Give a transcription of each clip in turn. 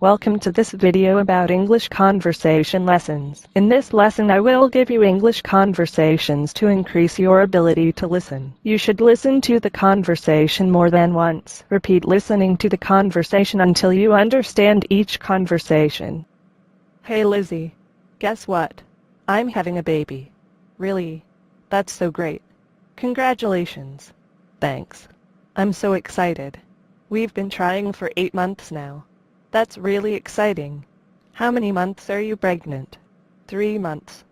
Welcome to this video about English conversation lessons. In this lesson I will give you English conversations to increase your ability to listen. You should listen to the conversation more than once. Repeat listening to the conversation until you understand each conversation. Hey Lizzie, guess what? I'm having a baby. Really? That's so great. Congratulations. Thanks. I'm so excited. We've been trying for 8 months now. That's really exciting. How many months are you pregnant? 3 months.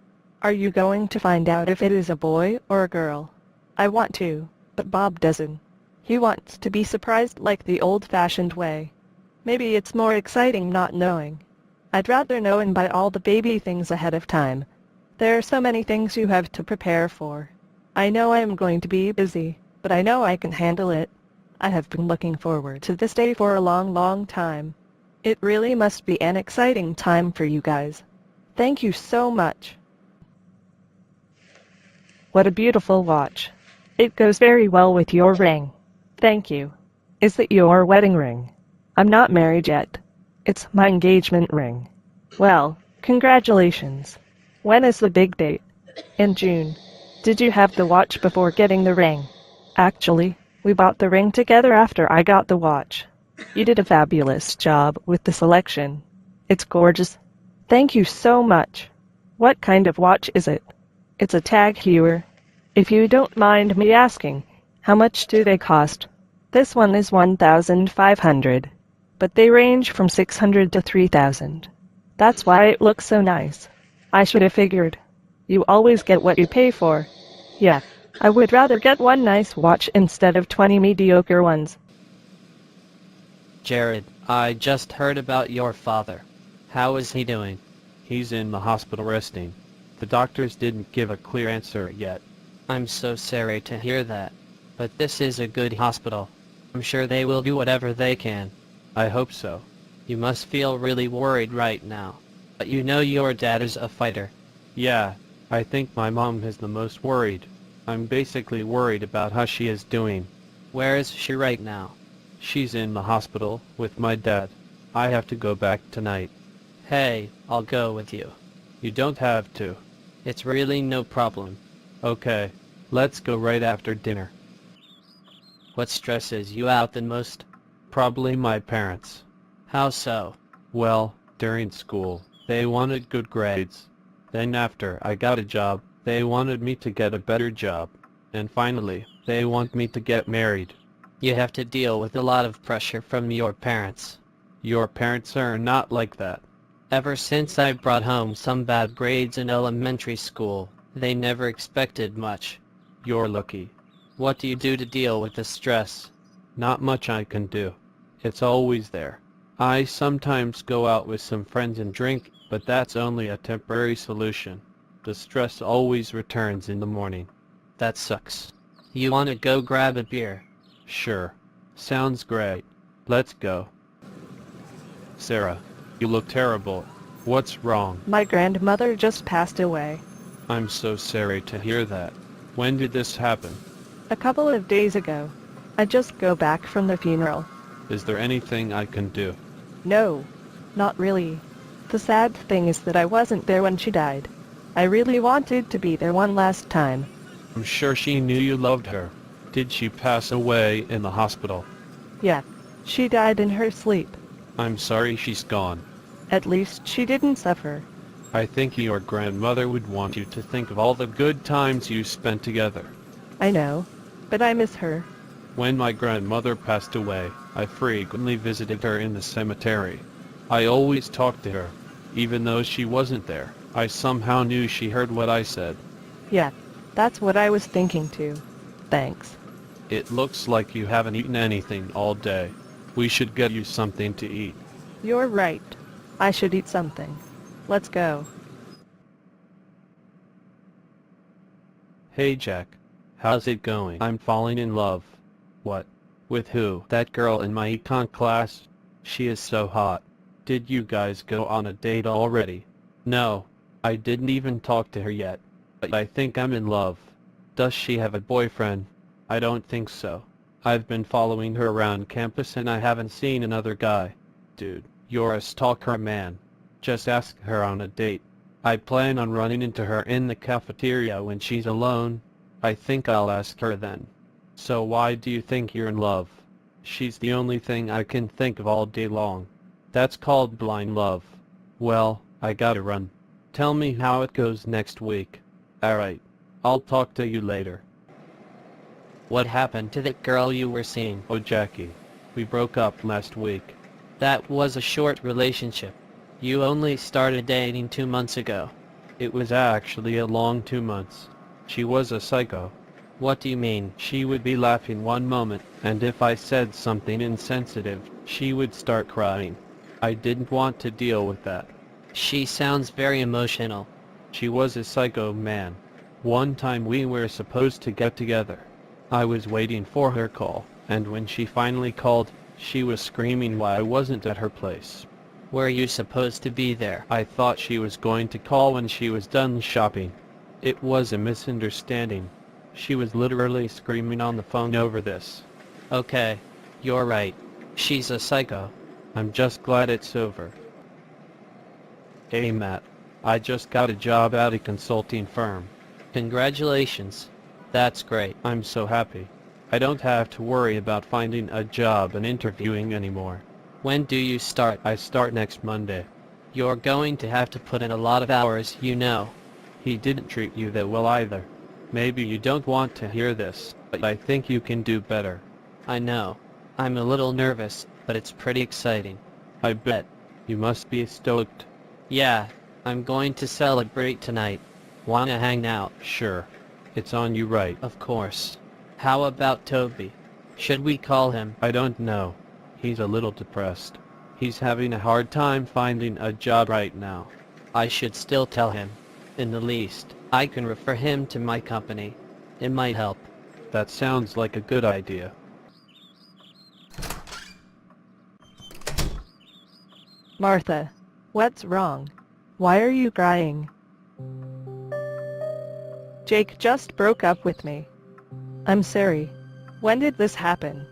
Are you going to find out if it is a boy or a girl? I want to, but Bob doesn't. He wants to be surprised like the old-fashioned way. Maybe it's more exciting not knowing. I'd rather know and buy all the baby things ahead of time. There are so many things you have to prepare for. I know I am going to be busy, but I know I can handle it. I have been looking forward to this day for a long time. It really must be an exciting time for you guys. Thank you so much. What a beautiful watch. It goes very well with your ring. Thank you. Is that your wedding ring? I'm not married yet. It's my engagement ring. Well, congratulations. When is the big date? In June. Did you have the watch before getting the ring? Actually, we bought the ring together after I got the watch. You did a fabulous job with the selection. It's gorgeous. Thank you so much. What kind of watch is it? It's a Tag Heuer. If you don't mind me asking, how much do they cost? This one is 1,500, but they range from 600 to 3,000. That's why it looks so nice. I should have figured. You always get what you pay for. Yeah, I would rather get one nice watch instead of 20 mediocre ones. Jared, I just heard about your father. How is he doing? He's in the hospital resting. The doctors didn't give a clear answer yet. I'm so sorry to hear that. But this is a good hospital. I'm sure they will do whatever they can. I hope so. You must feel really worried right now. But you know your dad is a fighter. Yeah, I think my mom is the most worried. I'm basically worried about how she is doing. Where is she right now? She's in the hospital with my dad. I have to go back tonight. Hey, I'll go with you. You don't have to. It's really no problem. Okay, let's go right after dinner. What stresses you out the most? Probably my parents. How so? Well, during school, they wanted good grades. Then after I got a job, they wanted me to get a better job. And finally, they want me to get married. You have to deal with a lot of pressure from your parents. Your parents are not like that. Ever since I brought home some bad grades in elementary school, they never expected much. You're lucky. What do you do to deal with the stress? Not much I can do. It's always there. I sometimes go out with some friends and drink, but that's only a temporary solution. The stress always returns in the morning. That sucks. You want to go grab a beer? Sure. Sounds great. Let's go. Sarah, you look terrible. What's wrong? My grandmother just passed away. I'm so sorry to hear that. When did this happen? A couple of days ago. I just go back from the funeral. Is there anything I can do? No, not really. The sad thing is that I wasn't there when she died. I really wanted to be there one last time. I'm sure she knew you loved her. Did she pass away in the hospital? Yeah, she died in her sleep. I'm sorry she's gone. At least she didn't suffer. I think your grandmother would want you to think of all the good times you spent together. I know, but I miss her. When my grandmother passed away, I frequently visited her in the cemetery. I always talked to her. Even though she wasn't there, I somehow knew she heard what I said. Yeah, that's what I was thinking too. Thanks. It looks like you haven't eaten anything all day. We should get you something to eat. You're right. I should eat something. Let's go. Hey Jack. How's it going? I'm falling in love. What? With who? That girl in my econ class? She is so hot. Did you guys go on a date already? No. I didn't even talk to her yet. But I think I'm in love. Does she have a boyfriend? I don't think so. I've been following her around campus and I haven't seen another guy. Dude, You're a stalker, man. Just ask her on a date. I plan on running into her in the cafeteria when she's alone. I think I'll ask her then. So why do you think you're in love? She's the only thing I can think of all day long. That's called blind love. Well, I gotta run. Tell me how it goes next week. Alright. I'll talk to you later. What happened to that girl you were seeing? Oh, Jackie. We broke up last week. That was a short relationship. You only started dating 2 months ago. It was actually a long 2 months. She was a psycho. What do you mean? She would be laughing one moment, and if I said something insensitive, she would start crying. I didn't want to deal with that. She sounds very emotional. She was a psycho, man. One time we were supposed to get together. I was waiting for her call, and when she finally called, she was screaming why I wasn't at her place. Were you supposed to be there? I thought she was going to call when she was done shopping. It was a misunderstanding. She was literally screaming on the phone over this. Okay, you're right. She's a psycho. I'm just glad it's over. Hey Matt, I just got a job at a consulting firm. Congratulations. That's great. I'm so happy. I don't have to worry about finding a job and interviewing anymore. When do you start? I start next Monday. You're going to have to put in a lot of hours, you know. He didn't treat you that well either. Maybe you don't want to hear this, but I think you can do better. I know. I'm a little nervous, but it's pretty exciting. I bet. You must be stoked. Yeah, I'm going to celebrate tonight. Wanna hang out? Sure. It's on you, right? Of course. How about Toby? Should we call him? I don't know. He's a little depressed. He's having a hard time finding a job right now. I should still tell him. In the least, I can refer him to my company. It might help. That sounds like a good idea. Martha, what's wrong? Why are you crying? Jake just broke up with me. I'm sorry. When did this happen?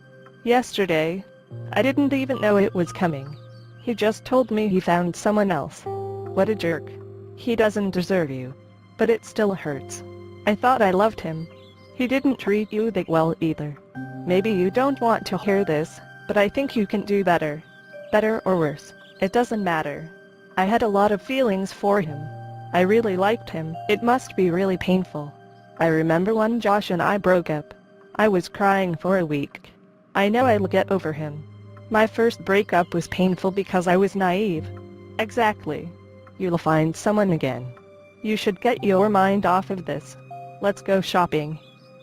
Yesterday. I didn't even know it was coming. He just told me he found someone else. What a jerk. He doesn't deserve you. But it still hurts. I thought I loved him. He didn't treat you that well either. Maybe you don't want to hear this, but I think you can do better. Better or worse. It doesn't matter. I had a lot of feelings for him. I really liked him. It must be really painful. I remember when Josh and I broke up. I was crying for a week. I know I'll get over him. My first breakup was painful because I was naive. Exactly. You'll find someone again. You should get your mind off of this. Let's go shopping.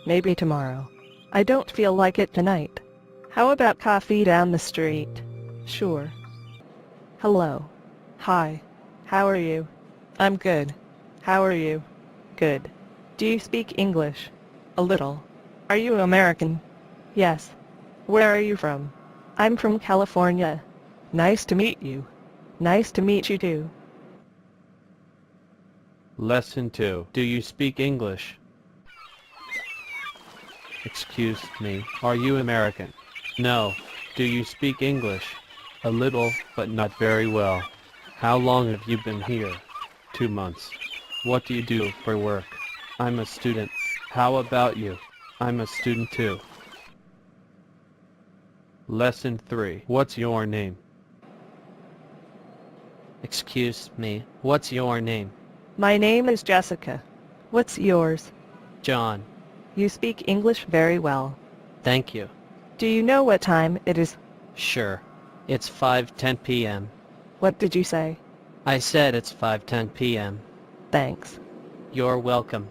Maybe tomorrow. I don't feel like it tonight. How about coffee down the street? Sure. Hello. Hi. How are you? I'm good. How are you? Good. Do you speak English? A little. Are you American? Yes. Where are you from? I'm from California. Nice to meet you. Nice to meet you too. Lesson 2. Do you speak English? Excuse me, are you American? No. Do you speak English? A little, but not very well. How long have you been here? 2 months. What do you do for work? I'm a student. How about you? I'm a student too. Lesson 3. What's your name? Excuse me, what's your name? My name is Jessica. What's yours? John. You speak English very well. Thank you. Do you know what time it is? Sure. It's 5:10 p.m. What did you say? I said it's 5:10 p.m. Thanks. You're welcome.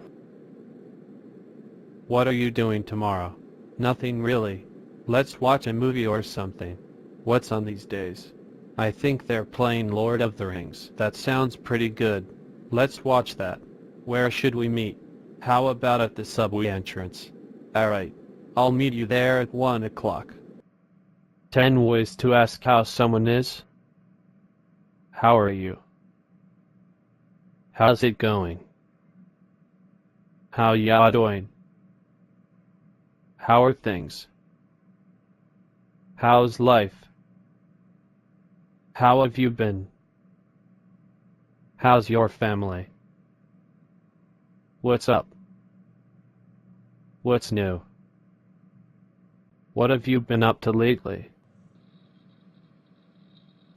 What are you doing tomorrow? Nothing really. Let's watch a movie or something. What's on these days? I think they're playing Lord of the Rings. That sounds pretty good. Let's watch that. Where should we meet? How about at the subway entrance? Alright. I'll meet you there at 1 o'clock. 10 ways to ask how someone is. How are you? How's it going? How ya doing? How are things? How's life? How have you been? How's your family? What's up? What's new? What have you been up to lately?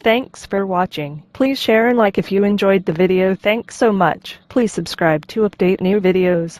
Thanks for watching. Please share and like if you enjoyed the video. Thanks so much. Please subscribe to update new videos.